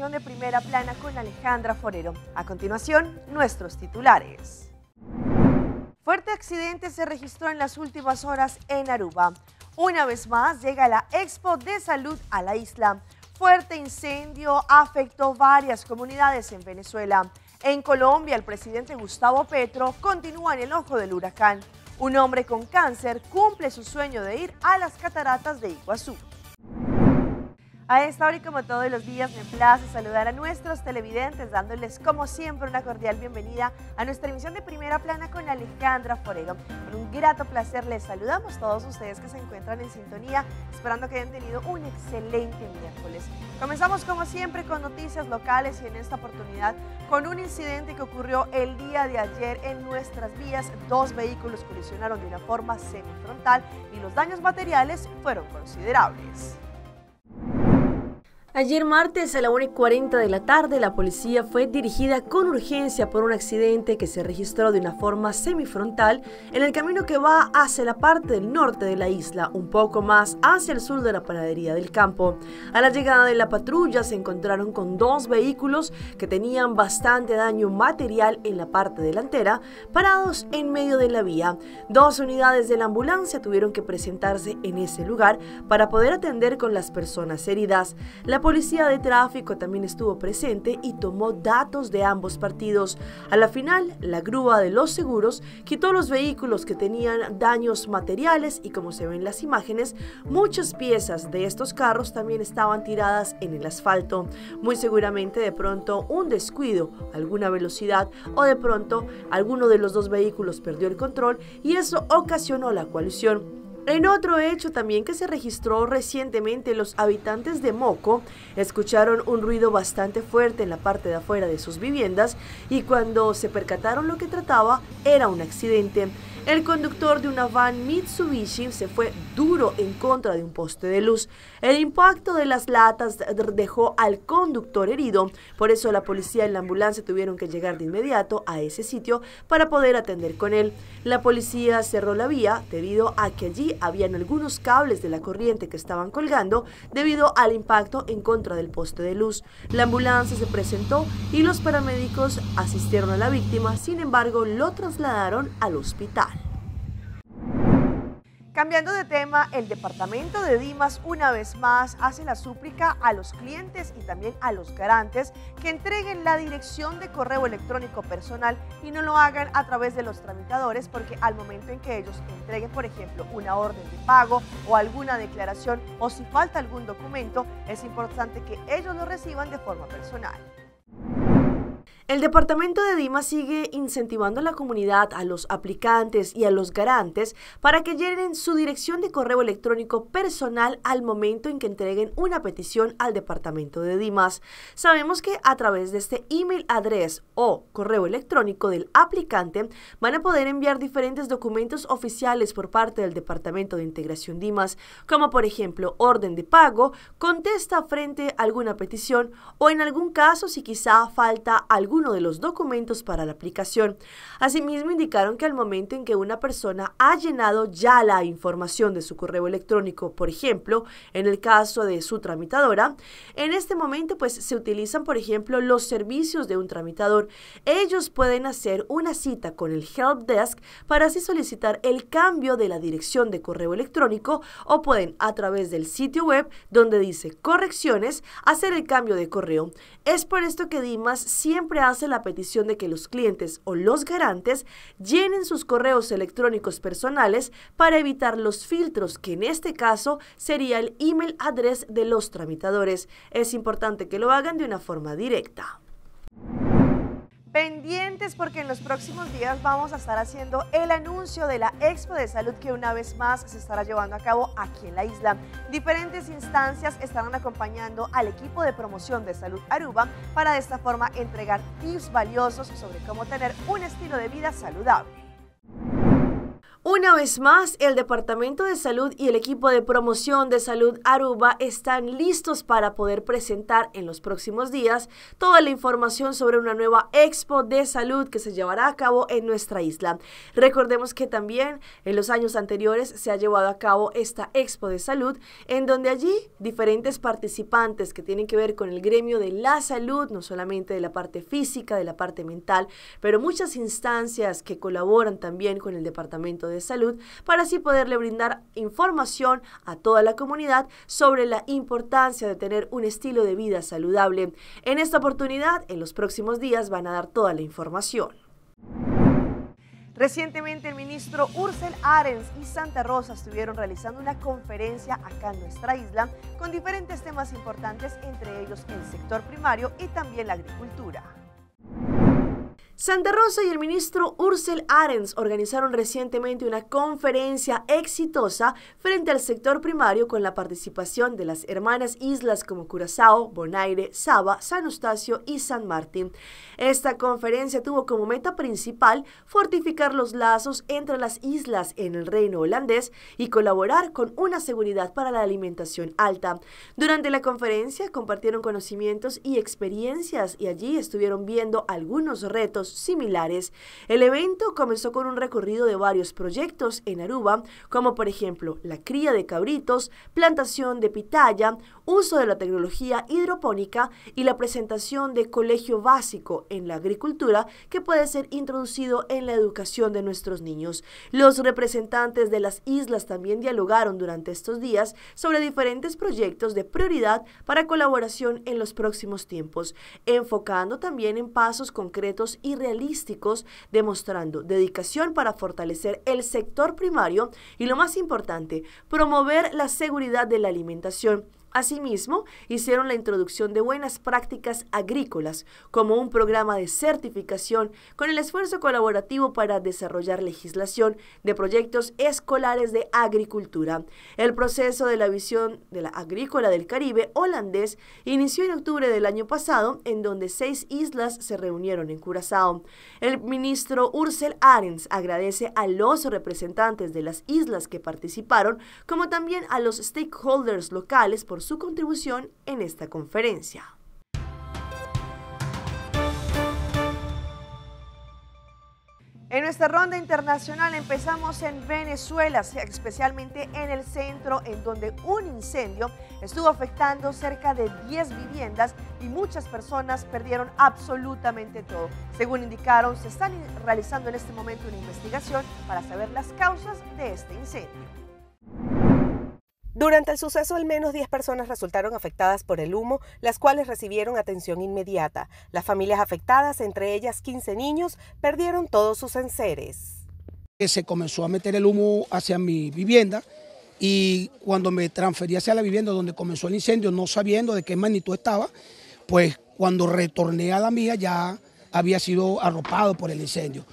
transmisión de Primera Plana con Alejandra Forero. A continuación, nuestros titulares. Fuerte accidente se registró en las últimas horas en Aruba. Una vez más llega la Expo de Salud a la isla. Fuerte incendio afectó varias comunidades en Venezuela. En Colombia, el presidente Gustavo Petro continúa en el ojo del huracán. Un hombre con cáncer cumple su sueño de ir a las cataratas de Iguazú. A esta hora y como todos los días me place saludar a nuestros televidentes dándoles como siempre una cordial bienvenida a nuestra emisión de Primera Plana con Alejandra Forero. Con un grato placer les saludamos a todos ustedes que se encuentran en sintonía, esperando que hayan tenido un excelente miércoles. Comenzamos como siempre con noticias locales y en esta oportunidad con un incidente que ocurrió el día de ayer en nuestras vías. Dos vehículos colisionaron de una forma semifrontal y los daños materiales fueron considerables. Ayer martes a la 1:40 de la tarde, la policía fue dirigida con urgencia por un accidente que se registró de una forma semifrontal en el camino que va hacia la parte del norte de la isla, un poco más hacia el sur de la panadería del campo. A la llegada de la patrulla se encontraron con dos vehículos que tenían bastante daño material en la parte delantera, parados en medio de la vía. Dos unidades de la ambulancia tuvieron que presentarse en ese lugar para poder atender con las personas heridas. La policía de tráfico también estuvo presente y tomó datos de ambos partidos. A la final, la grúa de los seguros quitó los vehículos que tenían daños materiales y, como se ven en las imágenes, muchas piezas de estos carros también estaban tiradas en el asfalto. Muy seguramente de pronto un descuido, alguna velocidad o de pronto alguno de los dos vehículos perdió el control y eso ocasionó la colisión. En otro hecho también que se registró recientemente, los habitantes de Moco escucharon un ruido bastante fuerte en la parte de afuera de sus viviendas y cuando se percataron lo que trataba era un accidente. El conductor de una van Mitsubishi se fue duro en contra de un poste de luz. El impacto de las latas dejó al conductor herido, por eso la policía y la ambulancia tuvieron que llegar de inmediato a ese sitio para poder atender con él. La policía cerró la vía debido a que allí habían algunos cables de la corriente que estaban colgando debido al impacto en contra del poste de luz. La ambulancia se presentó y los paramédicos asistieron a la víctima, sin embargo lo trasladaron al hospital. Cambiando de tema, el departamento de Dimas una vez más hace la súplica a los clientes y también a los garantes que entreguen la dirección de correo electrónico personal y no lo hagan a través de los tramitadores, porque al momento en que ellos entreguen, por ejemplo, una orden de pago o alguna declaración o si falta algún documento, es importante que ellos lo reciban de forma personal. El departamento de Dimas sigue incentivando a la comunidad, a los aplicantes y a los garantes para que llenen su dirección de correo electrónico personal al momento en que entreguen una petición al departamento de Dimas. Sabemos que a través de este email address o correo electrónico del aplicante van a poder enviar diferentes documentos oficiales por parte del departamento de integración Dimas, como por ejemplo orden de pago, contesta frente a alguna petición o en algún caso si quizá falta alguno de los documentos para la aplicación. Asimismo, indicaron que al momento en que una persona ha llenado ya la información de su correo electrónico, por ejemplo, en el caso de su tramitadora, en este momento pues se utilizan, por ejemplo, los servicios de un tramitador. Ellos pueden hacer una cita con el Help Desk para así solicitar el cambio de la dirección de correo electrónico o pueden a través del sitio web donde dice correcciones hacer el cambio de correo. Es por esto que Dimas siempre hace la petición de que los clientes o los garantes llenen sus correos electrónicos personales para evitar los filtros, que en este caso sería el email address de los tramitadores. Es importante que lo hagan de una forma directa. Pendientes porque en los próximos días vamos a estar haciendo el anuncio de la Expo de Salud que una vez más se estará llevando a cabo aquí en la isla. Diferentes instancias estarán acompañando al equipo de promoción de Salud Aruba para de esta forma entregar tips valiosos sobre cómo tener un estilo de vida saludable. Una vez más, el Departamento de Salud y el equipo de promoción de salud Aruba están listos para poder presentar en los próximos días toda la información sobre una nueva expo de salud que se llevará a cabo en nuestra isla. Recordemos que también en los años anteriores se ha llevado a cabo esta expo de salud, en donde allí diferentes participantes que tienen que ver con el gremio de la salud, no solamente de la parte física, de la parte mental, pero muchas instancias que colaboran también con el Departamento de Salud, para así poderle brindar información a toda la comunidad sobre la importancia de tener un estilo de vida saludable. En esta oportunidad, en los próximos días, van a dar toda la información. Recientemente el ministro Ursel Arens y Santa Rosa estuvieron realizando una conferencia acá en nuestra isla con diferentes temas importantes, entre ellos el sector primario y también la agricultura. Santa Rosa y el ministro Ursel Arens organizaron recientemente una conferencia exitosa frente al sector primario con la participación de las hermanas islas como Curazao, Bonaire, Saba, San Eustacio y San Martín. Esta conferencia tuvo como meta principal fortificar los lazos entre las islas en el reino holandés y colaborar con una seguridad para la alimentación alta. Durante la conferencia compartieron conocimientos y experiencias y allí estuvieron viendo algunos retos similares. El evento comenzó con un recorrido de varios proyectos en Aruba, como por ejemplo la cría de cabritos, plantación de pitaya, uso de la tecnología hidropónica y la presentación de colegio básico en la agricultura que puede ser introducido en la educación de nuestros niños. Los representantes de las islas también dialogaron durante estos días sobre diferentes proyectos de prioridad para colaboración en los próximos tiempos, enfocando también en pasos concretos y realísticos, demostrando dedicación para fortalecer el sector primario y, lo más importante, promover la seguridad de la alimentación. Asimismo, hicieron la introducción de buenas prácticas agrícolas como un programa de certificación con el esfuerzo colaborativo para desarrollar legislación de proyectos escolares de agricultura. El proceso de la visión de la agrícola del Caribe holandés inició en octubre del año pasado, en donde 6 islas se reunieron en Curazao. El ministro Ursel Arens agradece a los representantes de las islas que participaron, como también a los stakeholders locales por su contribución en esta conferencia. En nuestra ronda internacional empezamos en Venezuela, especialmente en el centro, en donde un incendio estuvo afectando cerca de 10 viviendas y muchas personas perdieron absolutamente todo. Según indicaron, se están realizando en este momento una investigación para saber las causas de este incendio. Durante el suceso, al menos 10 personas resultaron afectadas por el humo, las cuales recibieron atención inmediata. Las familias afectadas, entre ellas 15 niños, perdieron todos sus enseres. Se comenzó a meter el humo hacia mi vivienda y cuando me transferí hacia la vivienda donde comenzó el incendio, no sabiendo de qué magnitud estaba, pues cuando retorné a la mía ya había sido arropado por el incendio.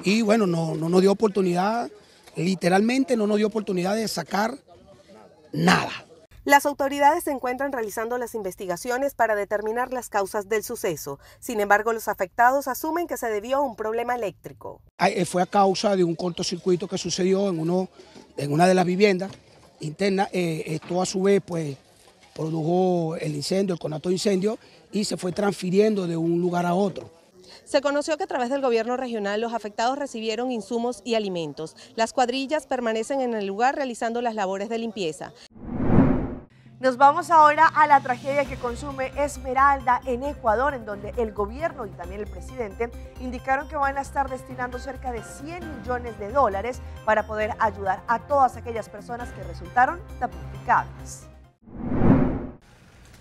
Y bueno, no nos dio oportunidad, literalmente no nos dio oportunidad de sacar nada. Las autoridades se encuentran realizando las investigaciones para determinar las causas del suceso. Sin embargo, los afectados asumen que se debió a un problema eléctrico. Fue a causa de un cortocircuito que sucedió en una de las viviendas internas. Esto a su vez pues produjo el incendio, el conato de incendio, y se fue transfiriendo de un lugar a otro. Se conoció que a través del gobierno regional los afectados recibieron insumos y alimentos. Las cuadrillas permanecen en el lugar realizando las labores de limpieza. Nos vamos ahora a la tragedia que consume Esmeralda en Ecuador, en donde el gobierno y también el presidente indicaron que van a estar destinando cerca de $100 millones para poder ayudar a todas aquellas personas que resultaron damnificadas.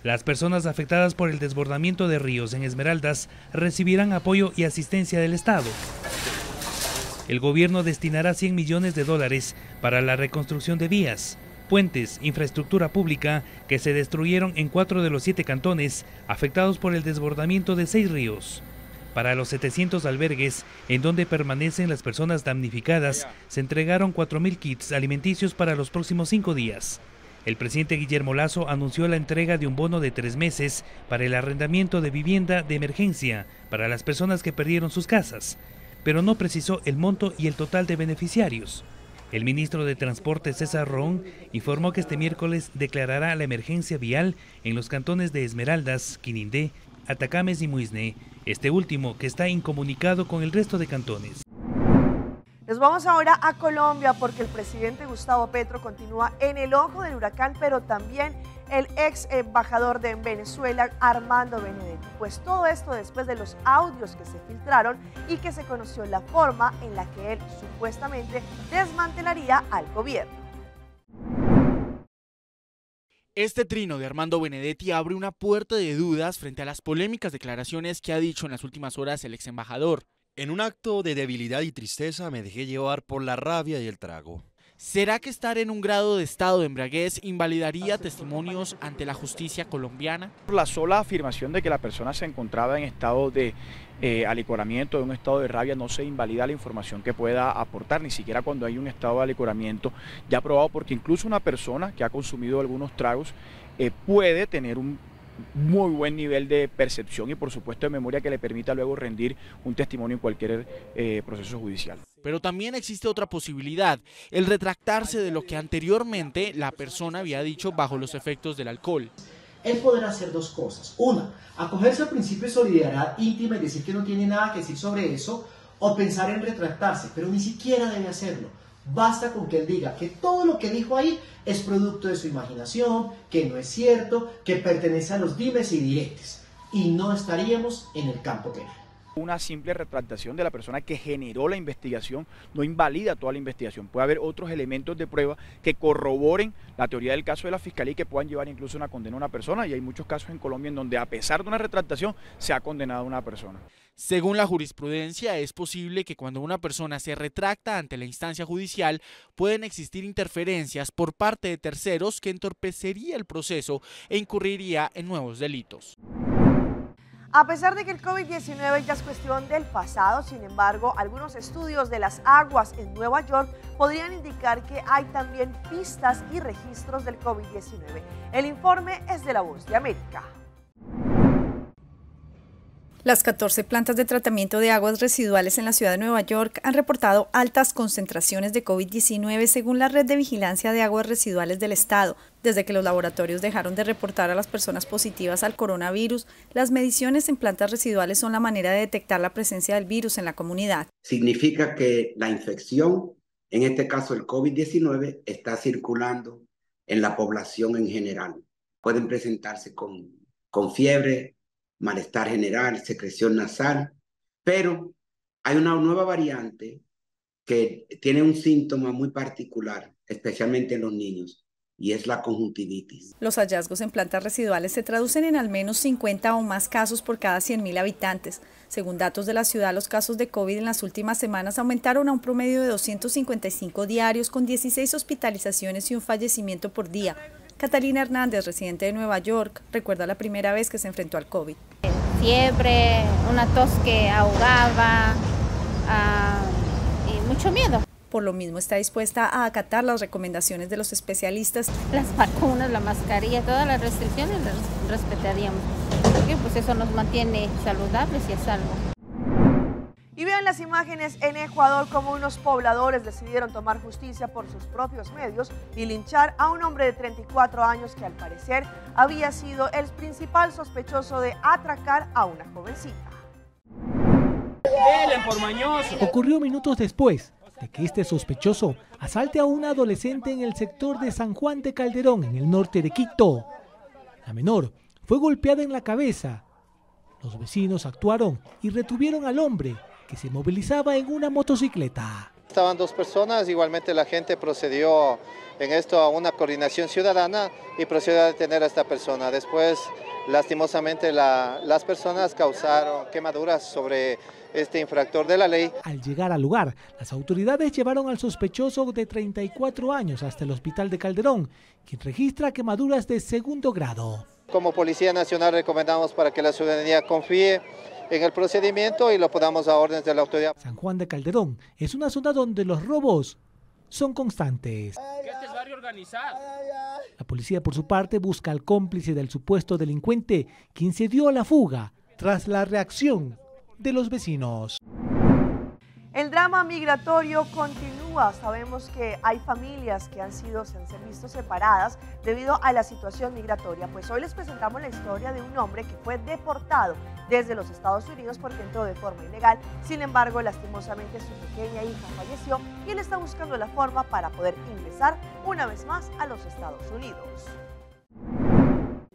Las personas afectadas por el desbordamiento de ríos en Esmeraldas recibirán apoyo y asistencia del Estado. El gobierno destinará $100 millones para la reconstrucción de vías, puentes, infraestructura pública que se destruyeron en 4 de los 7 cantones afectados por el desbordamiento de 6 ríos. Para los 700 albergues en donde permanecen las personas damnificadas, se entregaron 4.000 kits alimenticios para los próximos 5 días. El presidente Guillermo Lasso anunció la entrega de un bono de 3 meses para el arrendamiento de vivienda de emergencia para las personas que perdieron sus casas, pero no precisó el monto y el total de beneficiarios. El ministro de Transporte, César Ron, informó que este miércoles declarará la emergencia vial en los cantones de Esmeraldas, Quinindé, Atacames y Muisne, este último que está incomunicado con el resto de cantones. Nos vamos ahora a Colombia porque el presidente Gustavo Petro continúa en el ojo del huracán, pero también el ex embajador de Venezuela, Armando Benedetti. Pues todo esto después de los audios que se filtraron y que se conoció la forma en la que él supuestamente desmantelaría al gobierno. Este trino de Armando Benedetti abre una puerta de dudas frente a las polémicas declaraciones que ha dicho en las últimas horas el ex embajador. En un acto de debilidad y tristeza me dejé llevar por la rabia y el trago. ¿Será que estar en un grado de estado de embriaguez invalidaría testimonios ante la justicia colombiana? La sola afirmación de que la persona se encontraba en estado de alicoramiento, de un estado de rabia, no se invalida la información que pueda aportar, ni siquiera cuando hay un estado de alicoramiento ya probado, porque incluso una persona que ha consumido algunos tragos puede tener un muy buen nivel de percepción y por supuesto de memoria que le permita luego rendir un testimonio en cualquier proceso judicial. Pero también existe otra posibilidad, el retractarse de lo que anteriormente la persona había dicho bajo los efectos del alcohol. Él podrá hacer dos cosas. Una, acogerse al principio de solidaridad íntima y decir que no tiene nada que decir sobre eso, o pensar en retractarse, pero ni siquiera debe hacerlo. Basta con que él diga que todo lo que dijo ahí es producto de su imaginación, que no es cierto, que pertenece a los dimes y diretes, y no estaríamos en el campo penal. Una simple retractación de la persona que generó la investigación no invalida toda la investigación. Puede haber otros elementos de prueba que corroboren la teoría del caso de la fiscalía y que puedan llevar incluso una condena a una persona, y hay muchos casos en Colombia en donde a pesar de una retractación se ha condenado a una persona. Según la jurisprudencia, es posible que cuando una persona se retracta ante la instancia judicial pueden existir interferencias por parte de terceros que entorpecería el proceso e incurriría en nuevos delitos. A pesar de que el COVID-19 ya es cuestión del pasado, sin embargo, algunos estudios de las aguas en Nueva York podrían indicar que hay también pistas y registros del COVID-19. El informe es de La Voz de América. Las 14 plantas de tratamiento de aguas residuales en la ciudad de Nueva York han reportado altas concentraciones de COVID-19 según la Red de Vigilancia de Aguas Residuales del Estado. Desde que los laboratorios dejaron de reportar a las personas positivas al coronavirus, las mediciones en plantas residuales son la manera de detectar la presencia del virus en la comunidad. Significa que la infección, en este caso el COVID-19, está circulando en la población en general. Pueden presentarse con fiebre, malestar general, secreción nasal, pero hay una nueva variante que tiene un síntoma muy particular, especialmente en los niños, y es la conjuntivitis. Los hallazgos en plantas residuales se traducen en al menos 50 o más casos por cada 100.000 habitantes. Según datos de la ciudad, los casos de COVID en las últimas semanas aumentaron a un promedio de 255 diarios, con 16 hospitalizaciones y un fallecimiento por día. Catalina Hernández, residente de Nueva York, recuerda la primera vez que se enfrentó al COVID. Fiebre, una tos que ahogaba y mucho miedo. Por lo mismo está dispuesta a acatar las recomendaciones de los especialistas. Las vacunas, la mascarilla, todas las restricciones las respetaríamos, porque pues eso nos mantiene saludables y a salvo. Y vean las imágenes en Ecuador como unos pobladores decidieron tomar justicia por sus propios medios y linchar a un hombre de 34 años que al parecer había sido el principal sospechoso de atracar a una jovencita. Ocurrió minutos después de que este sospechoso asalte a una adolescente en el sector de San Juan de Calderón, en el norte de Quito. La menor fue golpeada en la cabeza. Los vecinos actuaron y retuvieron al hombre, que se movilizaba en una motocicleta. Estaban dos personas, igualmente la gente procedió en esto a una coordinación ciudadana y procedió a detener a esta persona. Después, lastimosamente, las personas causaron quemaduras sobre este infractor de la ley. Al llegar al lugar, las autoridades llevaron al sospechoso de 34 años hasta el hospital de Calderón, quien registra quemaduras de segundo grado. Como Policía Nacional recomendamos para que la ciudadanía confíe en el procedimiento y lo podamos a órdenes de la autoridad. San Juan de Calderón es una zona donde los robos son constantes. Este es barrio organizado. La policía, por su parte, busca al cómplice del supuesto delincuente, quien se dio a la fuga tras la reacción de los vecinos. El drama migratorio continúa Lengua, sabemos que hay familias que se han visto separadas debido a la situación migratoria. Pues hoy les presentamos la historia de un hombre que fue deportado desde los Estados Unidos porque entró de forma ilegal. Sin embargo, lastimosamente su pequeña hija falleció y él está buscando la forma para poder ingresar una vez más a los Estados Unidos.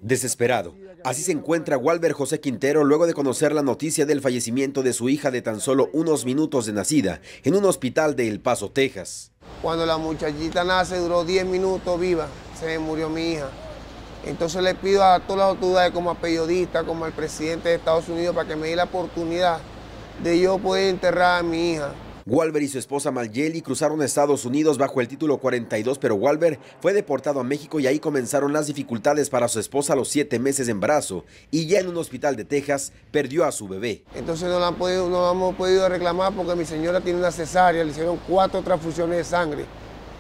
Desesperado, así se encuentra Walber José Quintero luego de conocer la noticia del fallecimiento de su hija de tan solo unos minutos de nacida en un hospital de El Paso, Texas. Cuando la muchachita nace duró 10 minutos viva, se me murió mi hija. Entonces le pido a todas las autoridades, como a periodistas, como al presidente de Estados Unidos, para que me dé la oportunidad de yo poder enterrar a mi hija. Walber y su esposa Malyeli cruzaron a Estados Unidos bajo el título 42, pero Walber fue deportado a México y ahí comenzaron las dificultades para su esposa a los 7 meses de embarazo y ya en un hospital de Texas perdió a su bebé. Entonces no hemos podido reclamar porque mi señora tiene una cesárea, le hicieron 4 transfusiones de sangre.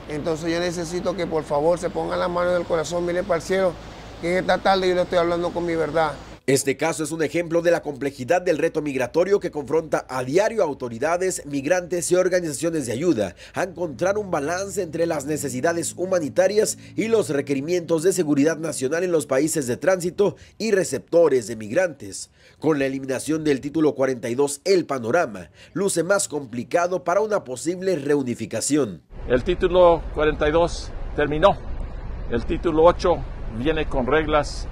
Entonces yo necesito que por favor se pongan la mano en el corazón, miren para el cielo, que en esta tarde yo le estoy hablando con mi verdad. Este caso es un ejemplo de la complejidad del reto migratorio que confronta a diario a autoridades, migrantes y organizaciones de ayuda a encontrar un balance entre las necesidades humanitarias y los requerimientos de seguridad nacional en los países de tránsito y receptores de migrantes. Con la eliminación del título 42, el panorama luce más complicado para una posible reunificación. El título 42 terminó. El título 8 viene con reglas,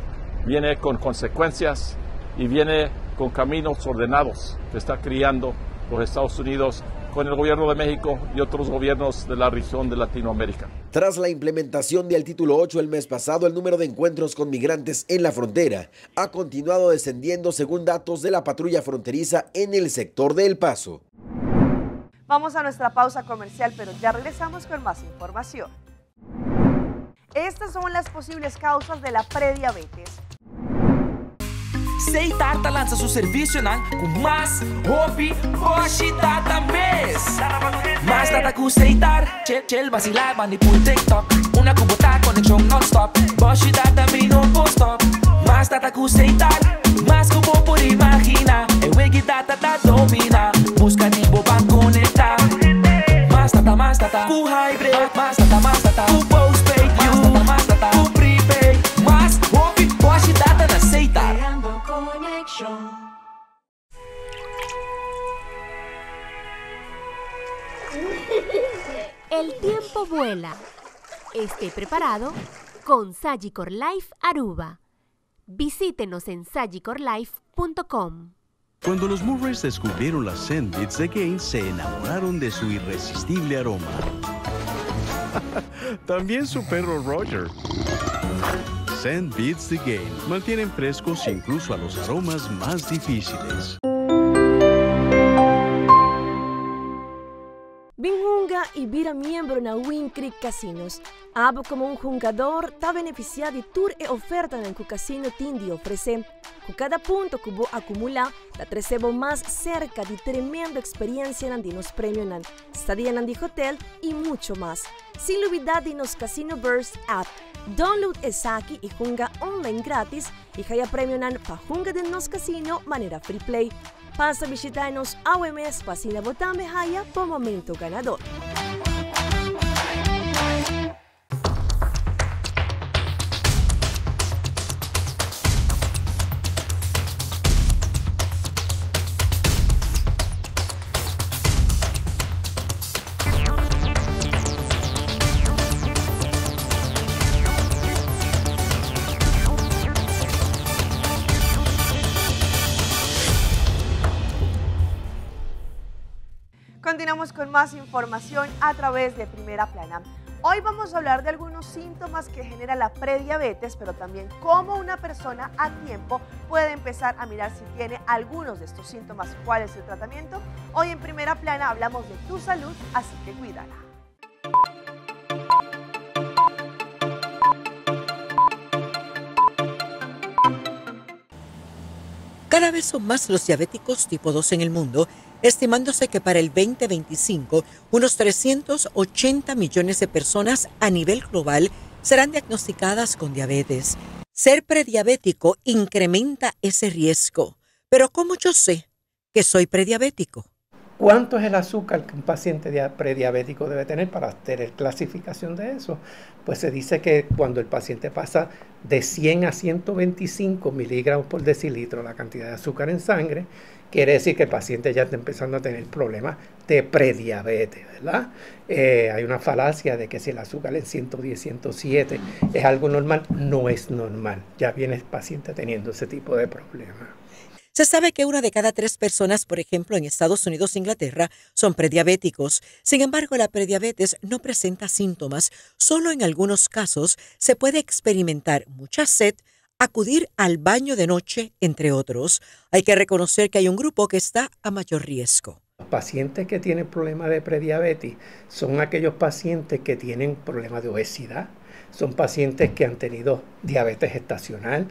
viene con consecuencias y viene con caminos ordenados que está creando los Estados Unidos con el gobierno de México y otros gobiernos de la región de Latinoamérica. Tras la implementación del título 8 el mes pasado, el número de encuentros con migrantes en la frontera ha continuado descendiendo según datos de la patrulla fronteriza en el sector de El Paso. Vamos a nuestra pausa comercial, pero ya regresamos con más información. Estas son las posibles causas de la prediabetes. Sei Tarta lança seu serviço com mais hobby, hoje data mês. Mais data com Seitar, chill vacilar, manipul TikTok. Una cubota conexão non-stop, hoje data me no stop. Mais data com Seitar, mais que vou por imaginar. Eu e data da domina, busca tipo para conectar. Mais data, com hybrid, mais data, com postpaid, mais data, com prepaid. Mais hobby, hoje data na Seitar. El tiempo vuela. Esté preparado con Sagicor Life Aruba. Visítenos en sagicorlife.com. Cuando los Murrays descubrieron las Scent Beats The Game, se enamoraron de su irresistible aroma. También su perro Roger. Scent Beats The Game mantienen frescos incluso a los aromas más difíciles. Binhunga y vira miembro na Win Creek Casinos. Abo como un jugador está beneficiado de tour e oferta en el casino Tindi ofrece. Con cada punto que vos acumula, la recebo más cerca de tremenda experiencia en los premios en estadía en el hotel y mucho más. Sin olvidar de nos Casino Burst app. Download Esaki y junga online gratis y haya premio en pa junga de nos casino manera free play. Pasa a visitarnos a OMS Pasina Botambe Haya por momento ganador. Continuamos con más información a través de Primera Plana. Hoy vamos a hablar de algunos síntomas que genera la prediabetes, pero también cómo una persona a tiempo puede empezar a mirar si tiene algunos de estos síntomas, cuál es el tratamiento. Hoy en Primera Plana hablamos de tu salud, así que cuídala. Cada vez son más los diabéticos tipo 2 en el mundo, estimándose que para el 2025 unos 380 millones de personas a nivel global serán diagnosticadas con diabetes. Ser prediabético incrementa ese riesgo. Pero ¿cómo yo sé que soy prediabético? ¿Cuánto es el azúcar que un paciente prediabético debe tener para tener clasificación de eso? Pues se dice que cuando el paciente pasa de 100 a 125 miligramos por decilitro la cantidad de azúcar en sangre, quiere decir que el paciente ya está empezando a tener problemas de prediabetes, ¿verdad? Hay una falacia de que si el azúcar es 110, 107 es algo normal. No es normal. Ya viene el paciente teniendo ese tipo de problemas. Se sabe que 1 de cada 3 personas, por ejemplo, en Estados Unidos e Inglaterra, son prediabéticos. Sin embargo, la prediabetes no presenta síntomas. Solo en algunos casos se puede experimentar mucha sed, acudir al baño de noche, entre otros. Hay que reconocer que hay un grupo que está a mayor riesgo. Los pacientes que tienen problemas de prediabetes son aquellos pacientes que tienen problemas de obesidad, son pacientes que han tenido diabetes gestacional,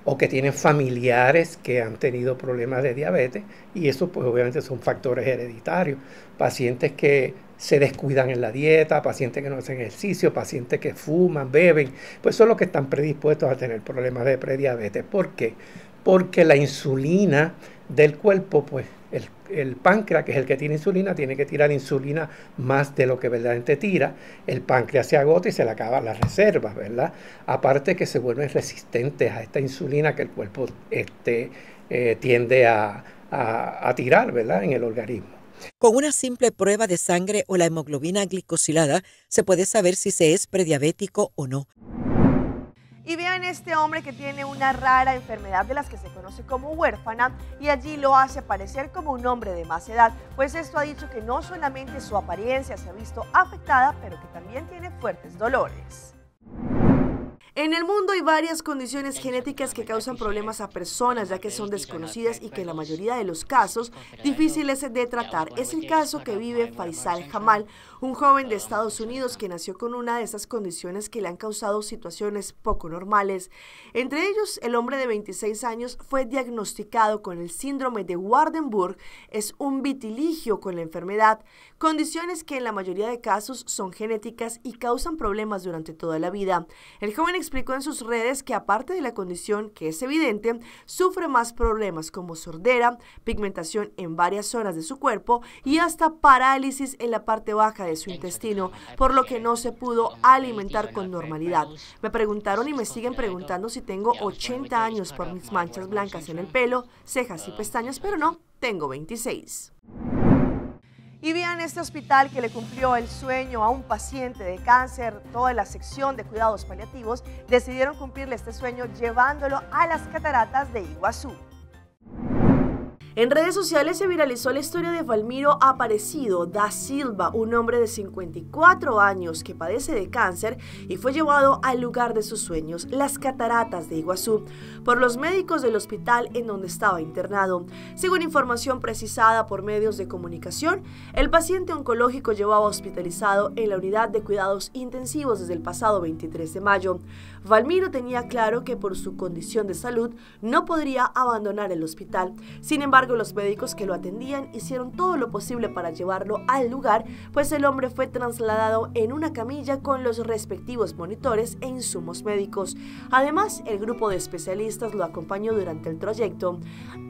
o que tienen familiares que han tenido problemas de diabetes, y eso pues obviamente son factores hereditarios. Pacientes que se descuidan en la dieta, pacientes que no hacen ejercicio, pacientes que fuman, beben, pues son los que están predispuestos a tener problemas de prediabetes. ¿Por qué? Porque la insulina del cuerpo, pues el páncreas, que es el que tiene insulina, tiene que tirar insulina más de lo que verdaderamente tira. El páncreas se agota y se le acaban las reservas, ¿verdad? Aparte que se vuelven resistentes a esta insulina que el cuerpo tiende a tirar, ¿verdad?, en el organismo. Con una simple prueba de sangre o la hemoglobina glicosilada se puede saber si se es prediabético o no. Y vean este hombre que tiene una rara enfermedad de las que se conoce como huérfana y allí lo hace parecer como un hombre de más edad, pues esto ha dicho que no solamente su apariencia se ha visto afectada, pero que también tiene fuertes dolores. En el mundo hay varias condiciones genéticas que causan problemas a personas ya que son desconocidas y que en la mayoría de los casos difíciles de tratar. Es el caso que vive Faisal Jamal, un joven de Estados Unidos que nació con una de esas condiciones que le han causado situaciones poco normales. Entre ellos, el hombre de 26 años fue diagnosticado con el síndrome de Waardenburg, es un vitiligio con la enfermedad, condiciones que en la mayoría de casos son genéticas y causan problemas durante toda la vida. El joven explicó en sus redes que aparte de la condición que es evidente, sufre más problemas como sordera, pigmentación en varias zonas de su cuerpo y hasta parálisis en la parte baja de su intestino, por lo que no se pudo alimentar con normalidad. Me preguntaron y me siguen preguntando si tengo 80 años por mis manchas blancas en el pelo, cejas y pestañas, pero no, tengo 26. Y vean este hospital que le cumplió el sueño a un paciente de cáncer. Toda la sección de cuidados paliativos decidieron cumplirle este sueño llevándolo a las cataratas de Iguazú. En redes sociales se viralizó la historia de Valmiro Aparecido da Silva, un hombre de 54 años que padece de cáncer y fue llevado al lugar de sus sueños, las cataratas de Iguazú, por los médicos del hospital en donde estaba internado. Según información precisada por medios de comunicación, el paciente oncológico llevaba hospitalizado en la unidad de cuidados intensivos desde el pasado 23 de mayo. Valmiro tenía claro que por su condición de salud no podría abandonar el hospital. Sin embargo, los médicos que lo atendían hicieron todo lo posible para llevarlo al lugar, pues el hombre fue trasladado en una camilla con los respectivos monitores e insumos médicos. Además, el grupo de especialistas lo acompañó durante el trayecto.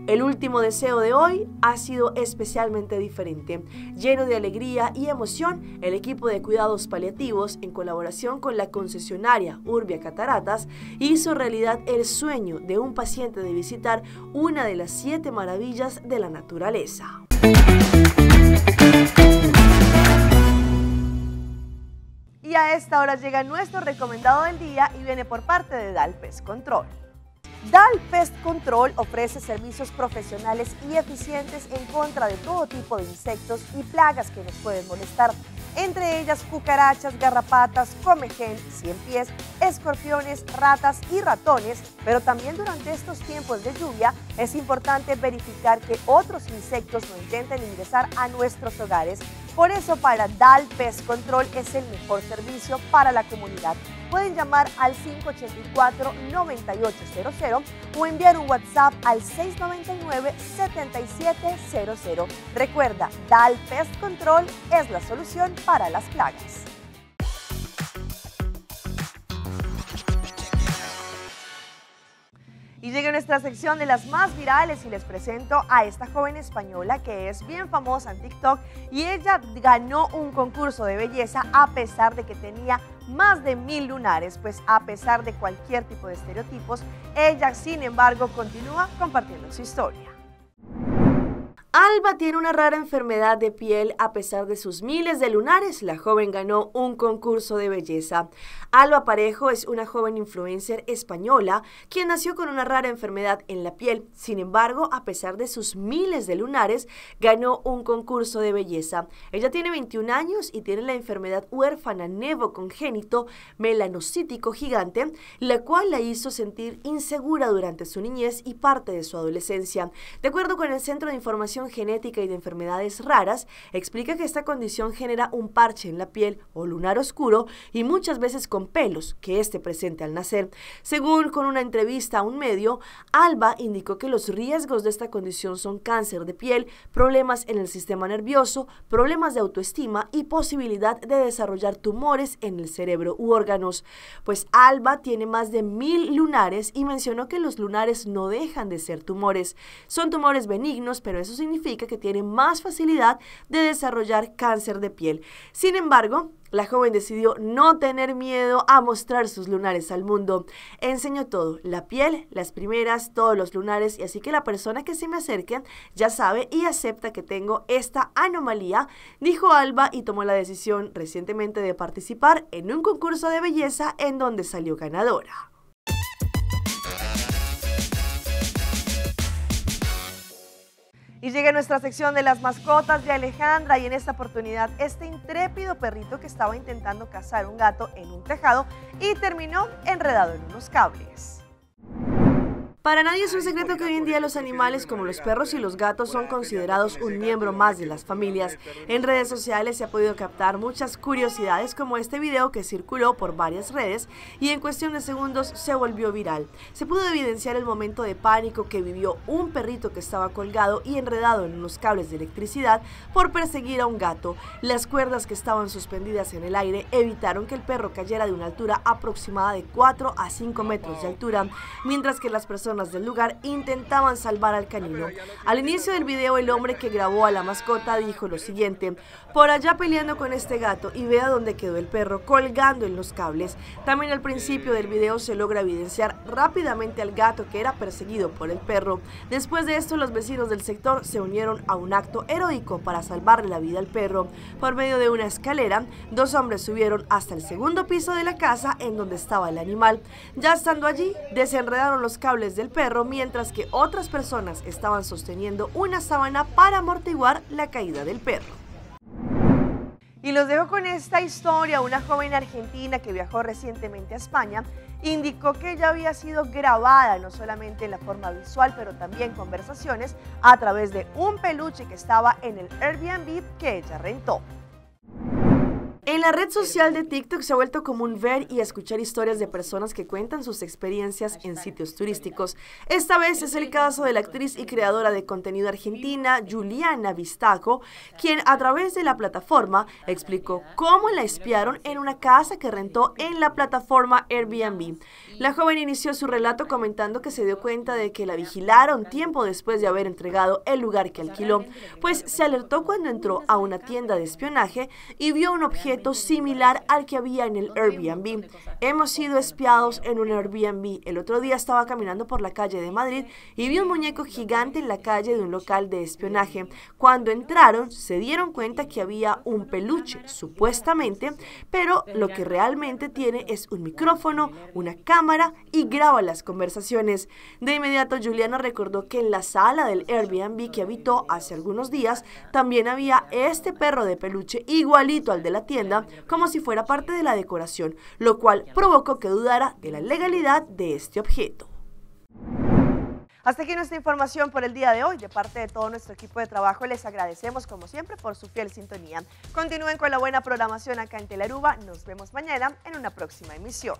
El último deseo de hoy ha sido especialmente diferente. Lleno de alegría y emoción, el equipo de cuidados paliativos, en colaboración con la concesionaria Urbia Cataratas, hizo realidad el sueño de un paciente de visitar una de las 7 maravillas de la naturaleza. Y a esta hora llega nuestro recomendado del día y viene por parte de DAL Pest Control. DAL Pest Control ofrece servicios profesionales y eficientes en contra de todo tipo de insectos y plagas que nos pueden molestar, entre ellas cucarachas, garrapatas, comején, ciempiés, escorpiones, ratas y ratones, pero también durante estos tiempos de lluvia es importante verificar que otros insectos no intenten ingresar a nuestros hogares. Por eso para DAL Pest Control es el mejor servicio para la comunidad. Pueden llamar al 584-9800 o enviar un WhatsApp al 699-7700. Recuerda, DAL Pest Control es la solución para las plagas. Y llega nuestra sección de las más virales y les presento a esta joven española que es bien famosa en TikTok y ella ganó un concurso de belleza a pesar de que tenía más de 1000 lunares, pues a pesar de cualquier tipo de estereotipos, ella sin embargo continúa compartiendo su historia. Alba tiene una rara enfermedad de piel. A pesar de sus miles de lunares, la joven ganó un concurso de belleza. Alba Parejo es una joven influencer española quien nació con una rara enfermedad en la piel. Sin embargo, a pesar de sus miles de lunares, ganó un concurso de belleza. Ella tiene 21 años y tiene la enfermedad huérfana nevo congénito melanocítico gigante, la cual la hizo sentir insegura durante su niñez y parte de su adolescencia. De acuerdo con el Centro de Información Genética y de Enfermedades Raras, explica que esta condición genera un parche en la piel o lunar oscuro y muchas veces con pelos que este presente al nacer. Según con una entrevista a un medio, Alba indicó que los riesgos de esta condición son cáncer de piel, problemas en el sistema nervioso, problemas de autoestima y posibilidad de desarrollar tumores en el cerebro u órganos. Pues Alba tiene más de 1000 lunares y mencionó que los lunares no dejan de ser tumores. Son tumores benignos, pero eso significa que tiene más facilidad de desarrollar cáncer de piel. Sin embargo, la joven decidió no tener miedo a mostrar sus lunares al mundo. Enseñó todo, la piel, las primeras, todos los lunares, y así que la persona que se me acerque ya sabe y acepta que tengo esta anomalía, dijo Alba, y tomó la decisión recientemente de participar en un concurso de belleza en donde salió ganadora. Y llega nuestra sección de las mascotas de Alejandra, y en esta oportunidad este intrépido perrito que estaba intentando cazar un gato en un tejado y terminó enredado en unos cables. Para nadie es un secreto que hoy en día los animales como los perros y los gatos son considerados un miembro más de las familias. En redes sociales se ha podido captar muchas curiosidades como este video que circuló por varias redes y en cuestión de segundos se volvió viral. Se pudo evidenciar el momento de pánico que vivió un perrito que estaba colgado y enredado en unos cables de electricidad por perseguir a un gato. Las cuerdas que estaban suspendidas en el aire evitaron que el perro cayera de una altura aproximada de 4 a 5 metros de altura, mientras que las personas del lugar intentaban salvar al canino. Al inicio del video, el hombre que grabó a la mascota dijo lo siguiente: por allá peleando con este gato y vea dónde quedó el perro colgando en los cables. También al principio del video se logra evidenciar rápidamente al gato que era perseguido por el perro. Después de esto, los vecinos del sector se unieron a un acto heroico para salvarle la vida al perro. Por medio de una escalera, 2 hombres subieron hasta el segundo piso de la casa en donde estaba el animal. Ya estando allí, desenredaron los cables del perro, mientras que otras personas estaban sosteniendo una sábana para amortiguar la caída del perro. Y los dejo con esta historia. Una joven argentina que viajó recientemente a España indicó que ya había sido grabada no solamente en la forma visual, pero también conversaciones a través de un peluche que estaba en el Airbnb que ella rentó. En la red social de TikTok se ha vuelto común ver y escuchar historias de personas que cuentan sus experiencias en sitios turísticos. Esta vez es el caso de la actriz y creadora de contenido argentina Juliana Vistaco, quien a través de la plataforma explicó cómo la espiaron en una casa que rentó en la plataforma Airbnb. La joven inició su relato comentando que se dio cuenta de que la vigilaron tiempo después de haber entregado el lugar que alquiló, pues se alertó cuando entró a una tienda de espionaje y vio un objeto similar al que había en el Airbnb. Hemos sido espiados en un Airbnb. El otro día estaba caminando por la calle de Madrid y vi un muñeco gigante en la calle de un local de espionaje. Cuando entraron se dieron cuenta que había un peluche, supuestamente, pero lo que realmente tiene es un micrófono, una cámara y graba las conversaciones. De inmediato Juliana recordó que en la sala del Airbnb que habitó hace algunos días también había este perro de peluche igualito al de la tienda, como si fuera parte de la decoración, lo cual provocó que dudara de la legalidad de este objeto. Hasta aquí nuestra información por el día de hoy. De parte de todo nuestro equipo de trabajo les agradecemos como siempre por su fiel sintonía. Continúen con la buena programación acá en Telearuba. Nos vemos mañana en una próxima emisión.